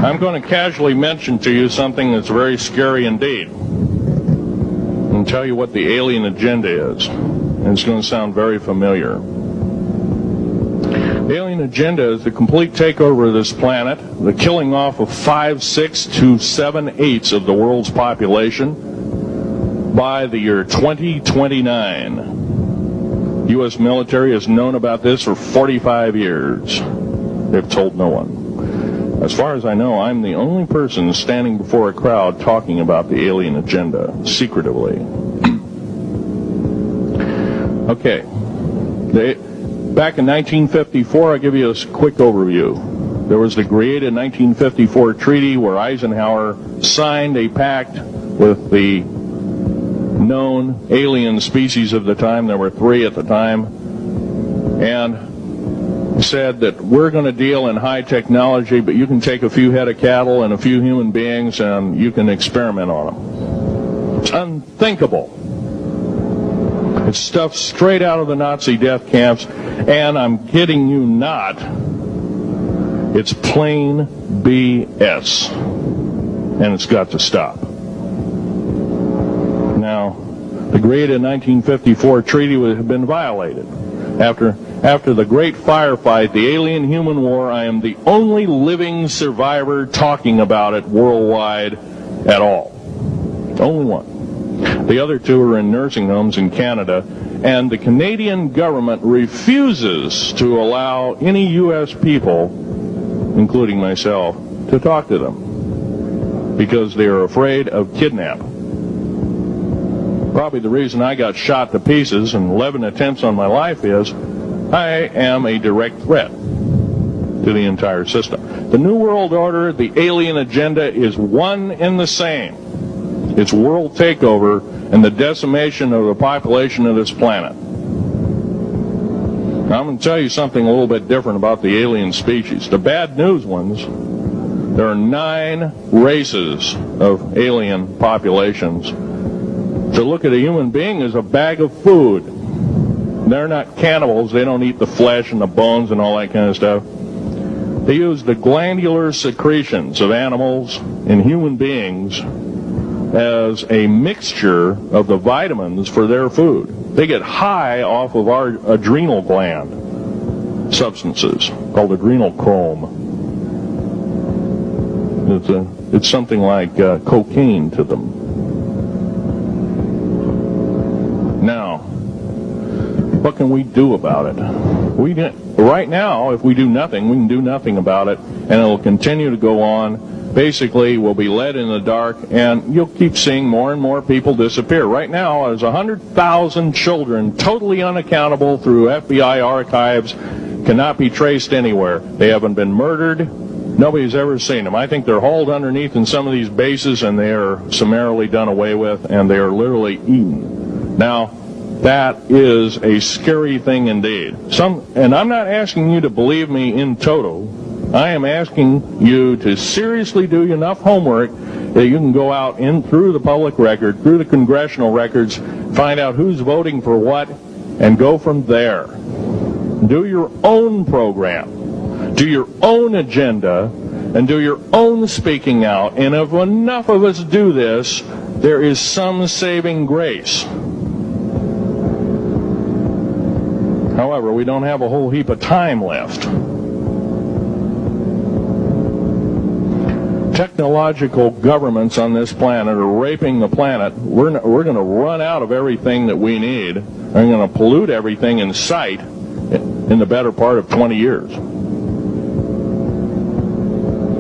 I'm going to casually mention to you something that's very scary indeed, and tell you what the alien agenda is. And it's going to sound very familiar. The alien agenda is the complete takeover of this planet, the killing off of 5, 6 to 7/8 of the world's population by the year 2029. U.S. military has known about this for 45 years. They've told no one. As far as I know, I'm the only person standing before a crowd talking about the alien agenda, secretively. Okay. Back in 1954, I'll give you a quick overview. There was the Greada 1954 treaty where Eisenhower signed a pact with the known alien species of the time. There were 3 at the time. And said that we're going to deal in high technology, but you can take a few head of cattle and a few human beings and you can experiment on them. It's unthinkable. It's stuff straight out of the Nazi death camps, and I'm kidding you not, it's plain BS, and it's got to stop. Now, the Greada 1954 treaty would have been violated. After the great firefight, the alien-human war, I am the only living survivor talking about it worldwide at all. Only one. The other 2 are in nursing homes in Canada, and the Canadian government refuses to allow any U.S. people, including myself, to talk to them because they are afraid of kidnap. Probably the reason I got shot to pieces and 11 attempts on my life is I am a direct threat to the entire system. The New World Order, the alien agenda is one and the same. It's world takeover and the decimation of the population of this planet. Now, I'm going to tell you something a little bit different about the alien species. The bad news ones, there are 9 races of alien populations. To look at a human being as a bag of food. They're not cannibals. They don't eat the flesh and the bones and all that kind of stuff. They use the glandular secretions of animals and human beings as a mixture of the vitamins for their food. They get high off of our adrenal gland substances called adrenochrome. It's something like cocaine to them. Now, what can we do about it? Right now, if we do nothing, we can do nothing about it, and it will continue to go on. Basically, we'll be led in the dark, and you'll keep seeing more and more people disappear. Right now, there's 100,000 children totally unaccountable through FBI archives, cannot be traced anywhere. They haven't been murdered. Nobody's ever seen them. I think they're hauled underneath in some of these bases, and they are summarily done away with, and they are literally eaten. Now, that is a scary thing indeed. And I'm not asking you to believe me in toto. I am asking you to seriously do enough homework that you can go out in through the public record, through the congressional records, find out who's voting for what, and go from there. Do your own program. Do your own agenda, and do your own speaking out. And if enough of us do this, there is some saving grace. However, we don't have a whole heap of time left. Technological governments on this planet are raping the planet. We're going to run out of everything that we need. We're going to pollute everything in sight in the better part of 20 years.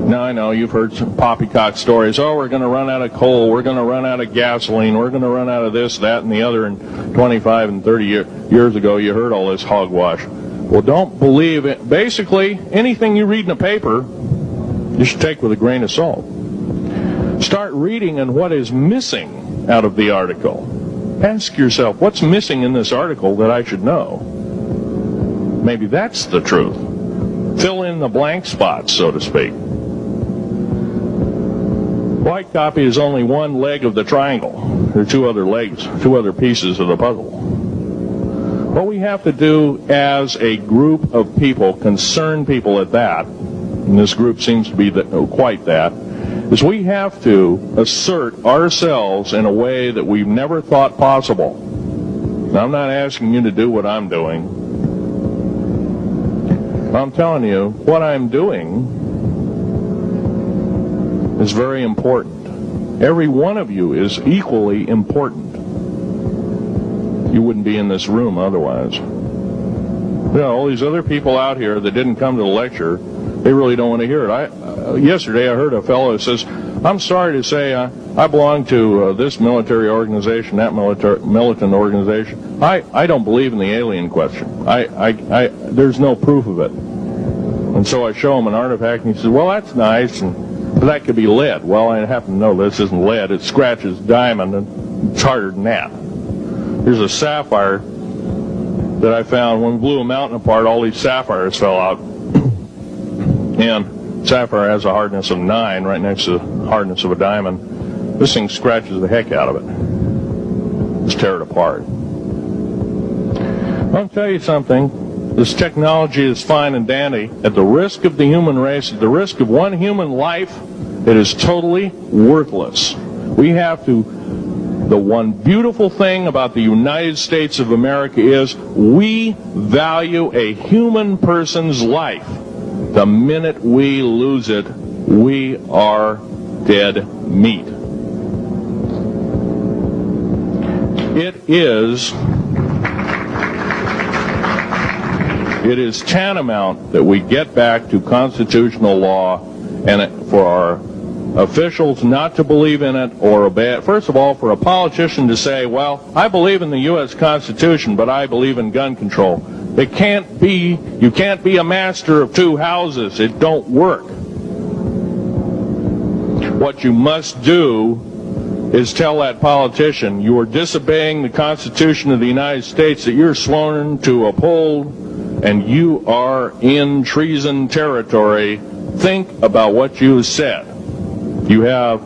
Now, I know you've heard some poppycock stories. Oh, we're going to run out of coal. We're going to run out of gasoline. We're going to run out of this, that, and the other. And 25 and 30 years ago, you heard all this hogwash. Well, don't believe it. Basically, anything you read in a paper, you should take with a grain of salt. Start reading on what is missing out of the article. Ask yourself, what's missing in this article that I should know? Maybe that's the truth. Fill in the blank spots, so to speak. White copy is only one leg of the triangle. There are 2 other legs, 2 other pieces of the puzzle. What we have to do as a group of people, concerned people at that, and this group seems to be quite that, is we have to assert ourselves in a way that we've never thought possible. Now, I'm not asking you to do what I'm doing. I'm telling you, what I'm doing is very important. Every one of you is equally important. You wouldn't be in this room otherwise. You know, all these other people out here that didn't come to the lecture, they really don't want to hear it. Yesterday I heard a fellow who says, I'm sorry to say I belong to this military organization, that militant organization. I don't believe in the alien question. There's no proof of it. And so I show him an artifact, and he says, well, that's nice, but that could be lead. Well, I happen to know this isn't lead. It scratches diamond, and it's harder than that. Here's a sapphire that I found. When we blew a mountain apart, all these sapphires fell out. And sapphire has a hardness of 9 right next to the hardness of a diamond. This thing scratches the heck out of it. Just tear it apart. I'll tell you something. This technology is fine and dandy. At the risk of the human race, at the risk of one human life, it is totally worthless. We have to... The one beautiful thing about the United States of America is we value a human person's life. The minute we lose it, we are dead meat. It is tantamount that we get back to constitutional law, and for our officials not to believe in it or obey it. First of all, for a politician to say, well, I believe in the U.S. Constitution, but I believe in gun control. You can't be a master of two houses. It don't work. What you must do is tell that politician you are disobeying the Constitution of the United States that you're sworn to uphold, and you are in treason territory. Think about what you said. You have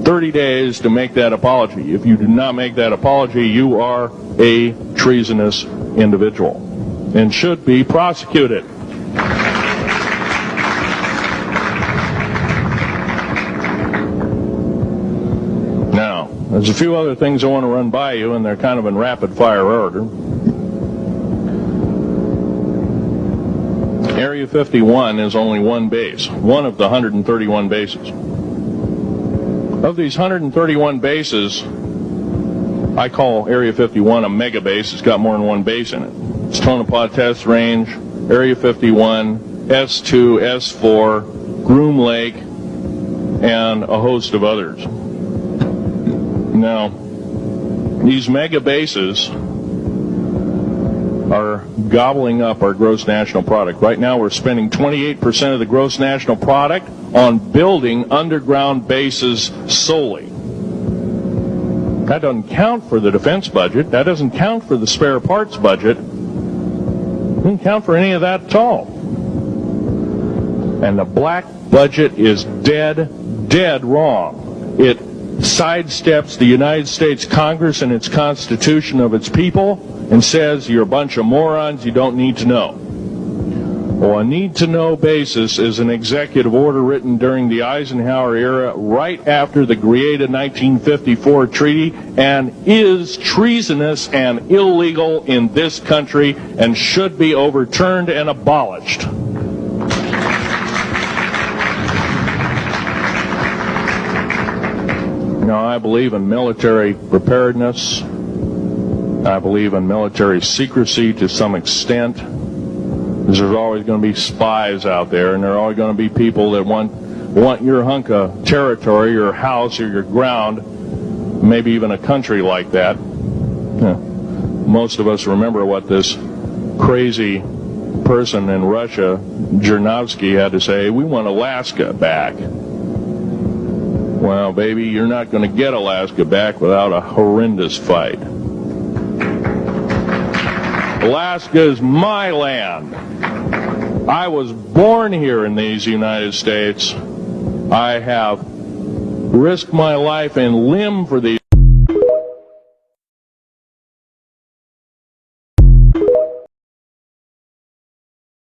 30 days to make that apology. If you do not make that apology, you are a treasonous individual and should be prosecuted. Now, there's a few other things I want to run by you, and they're kind of in rapid-fire order. Area 51 is only one base, one of the 131 bases. Of these 131 bases, I call Area 51 a mega base. It's got more than one base in it. It's Tonopah Test Range, Area 51, S2, S4, Groom Lake, and a host of others. Now, these mega bases are gobbling up our gross national product. Right now we're spending 28% of the gross national product on building underground bases solely. That doesn't count for the defense budget. That doesn't count for the spare parts budget. It doesn't count for any of that at all. And the black budget is dead wrong. It sidesteps the United States Congress and its Constitution of its people and says you're a bunch of morons, you don't need to know. Well, a need-to-know basis is an executive order written during the Eisenhower era right after the Greada 1954 treaty and is treasonous and illegal in this country and should be overturned and abolished. Now, I believe in military preparedness. I believe in military secrecy to some extent. There's always going to be spies out there, and there are always going to be people that want your hunk of territory, your house, or your ground, maybe even a country like that. Most of us remember what this crazy person in Russia, Zhirinovsky, had to say. We want Alaska back. Well, baby, you're not going to get Alaska back without a horrendous fight. Alaska is my land. I was born here in these United States. I have risked my life and limb for these